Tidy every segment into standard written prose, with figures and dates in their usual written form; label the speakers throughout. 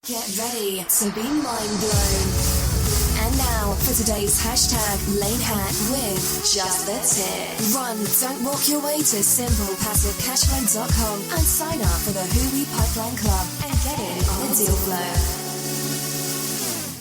Speaker 1: Get ready to be mind blown. And now for today's hashtag Lane Hack with Just the Tip. Run, don't walk your way to simplepassivecashflow.com and sign up for the Hui Pipeline Club and get in on the deal flow.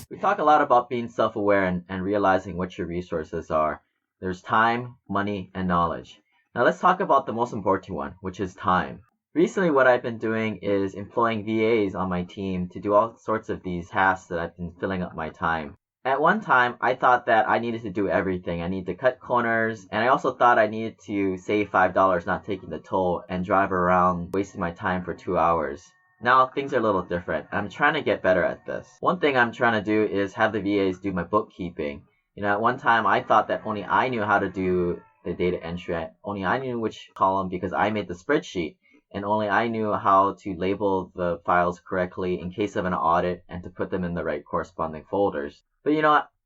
Speaker 2: We talk a lot about being self-aware and realizing what your resources are. There's time, money, and knowledge. Now let's talk about the most important one, which is time. Recently, what I've been doing is employing VAs on my team to do all sorts of these tasks that I've been filling up my time. At one time, I thought that I needed to do everything. I needed to cut corners, and I also thought I needed to save $5 not taking the toll and drive around wasting my time for 2 hours. Now, things are a little different. I'm trying to get better at this. One thing I'm trying to do is have the VAs do my bookkeeping. At one time, I thought that only I knew how to do the data entry. Only I knew which column because I made the spreadsheet. And only I knew how to label the files correctly in case of an audit and to put them in the right corresponding folders. But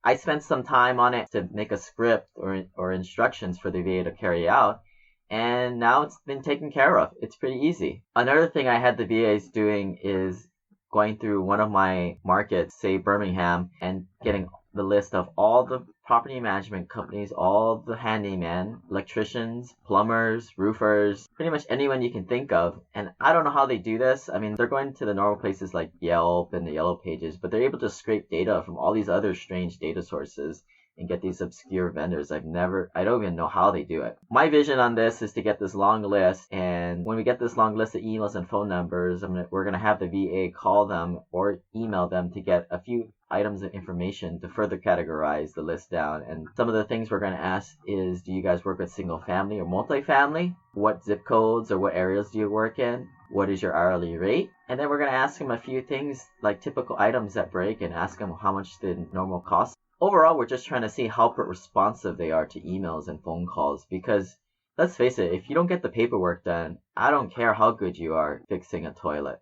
Speaker 2: I spent some time on it to make a script or instructions for the VA to carry out, and now it's been taken care of. It's pretty easy. Another thing I had the VAs doing is going through one of my markets, say Birmingham, and getting the list of all the property management companies, all the handymen, electricians, plumbers, roofers, pretty much anyone you can think of. And I don't know how they do this. I mean, they're going to the normal places like Yelp and the Yellow Pages, but they're able to scrape data from all these other strange data sources and get these obscure vendors. I don't even know how they do it. My vision on this is to get this long list, and when we get this long list of emails and phone numbers, we're going to have the VA call them or email them to get a few items of information to further categorize the list down. And some of the things we're going to ask is, do you guys work with single family or multifamily? What zip codes or what areas do you work in? What is your hourly rate? And then we're going to ask them a few things like typical items that break and ask them how much the normal cost. Overall, we're just trying to see how responsive they are to emails and phone calls, because let's face it, if you don't get the paperwork done, I don't care how good you are fixing a toilet.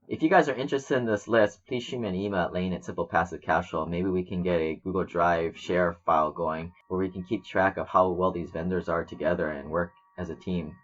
Speaker 2: If you guys are interested in this list, please shoot me an email at lane@simplepassivecashflow. Maybe we can get a Google Drive share file going where we can keep track of how well these vendors are together and work as a team.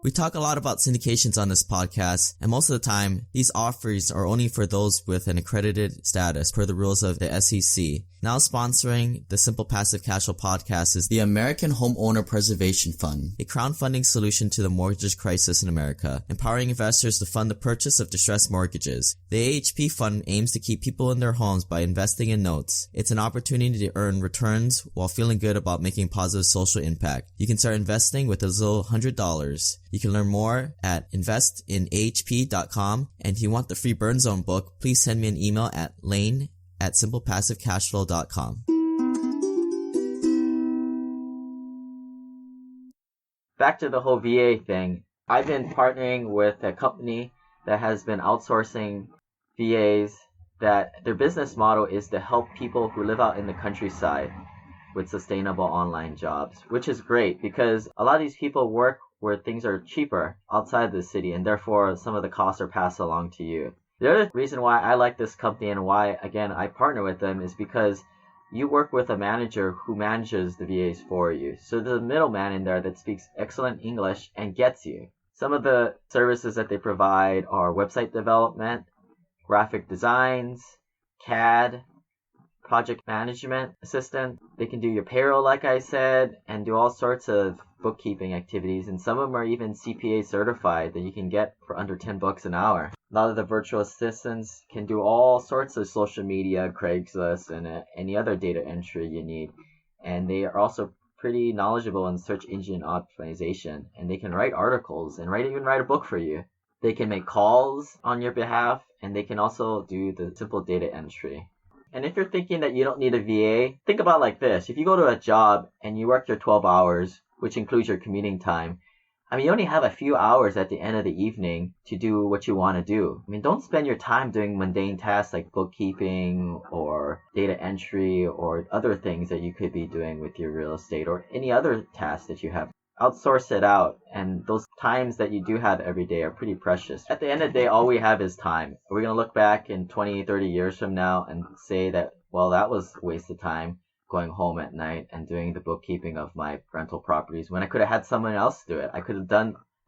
Speaker 3: We talk a lot about syndications on this podcast, and most of the time, these offers are only for those with an accredited status per the rules of the SEC. Now sponsoring the Simple Passive Cash Flow podcast is the American Homeowner Preservation Fund, a crowdfunding solution to the mortgage crisis in America, empowering investors to fund the purchase of distressed mortgages. The AHP fund aims to keep people in their homes by investing in notes. It's an opportunity to earn returns while feeling good about making positive social impact. You can start investing with as little $100. You can learn more at investinahp.com, and if you want the free Burn Zone book, please send me an email at lane@simplepassivecashflow.com.
Speaker 2: Back to the whole VA thing. I've been partnering with a company that has been outsourcing VAs that their business model is to help people who live out in the countryside with sustainable online jobs, which is great because a lot of these people work where things are cheaper outside the city, and therefore some of the costs are passed along to you. The other reason why I like this company and why, again, I partner with them is because you work with a manager who manages the VAs for you. So there's a middleman in there that speaks excellent English and gets you. Some of the services that they provide are website development, graphic designs, CAD, project management assistant. They can do your payroll, like I said, and do all sorts of bookkeeping activities, and some of them are even CPA certified that you can get for under $10 an hour. A lot of the virtual assistants can do all sorts of social media, Craigslist, and any other data entry you need. And they are also pretty knowledgeable in search engine optimization, and they can write articles and even write a book for you. They can make calls on your behalf, and they can also do the simple data entry. And if you're thinking that you don't need a VA, think about it like this. If you go to a job and you work your 12 hours, which includes your commuting time, you only have a few hours at the end of the evening to do what you want to do. Don't spend your time doing mundane tasks like bookkeeping or data entry or other things that you could be doing with your real estate or any other tasks that you have. Outsource it out, and those times that you do have every day are pretty precious. At the end of the day, all we have is time. We're going to look back in 20, 30 years from now and say that, well, that was a waste of time going home at night and doing the bookkeeping of my rental properties when I could have had someone else do it. I could have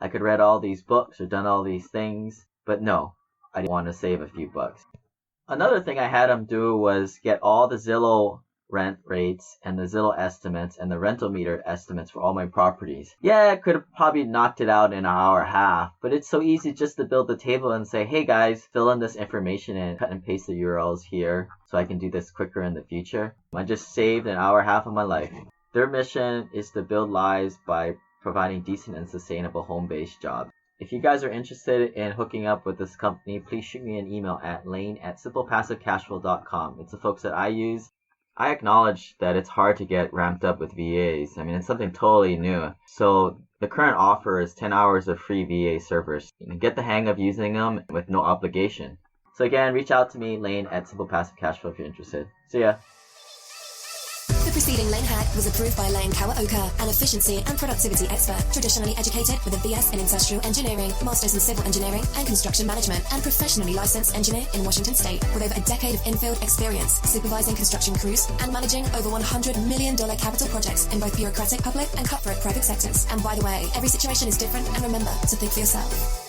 Speaker 2: I could read all these books or done all these things, but no, I want to save a few bucks. Another thing I had him do was get all the Zillow rent rates and the Zillow estimates and the rental meter estimates for all my properties. Yeah, I could have probably knocked it out in an hour and a half, but it's so easy just to build the table and say, hey guys, fill in this information and cut and paste the URLs here so I can do this quicker in the future. I just saved an hour and a half of my life. Their mission is to build lives by providing decent and sustainable home-based jobs. If you guys are interested in hooking up with this company, please shoot me an email at lane@simplepassivecashflow.com. It's the folks that I use. I acknowledge that it's hard to get ramped up with VAs. I mean, it's something totally new. So the current offer is 10 hours of free VA servers. You can get the hang of using them with no obligation. So again, reach out to me, Lane@simplepassivecashflow if you're interested. See ya.
Speaker 1: The preceding Lane hack was approved by Lane Kawaoka, an efficiency and productivity expert, traditionally educated with a BS in industrial engineering, masters in civil engineering and construction management, and professionally licensed engineer in Washington State, with over a decade of in-field experience supervising construction crews and managing over $100 million capital projects in both bureaucratic public and cutthroat private sectors. And by the way, every situation is different, and remember to think for yourself.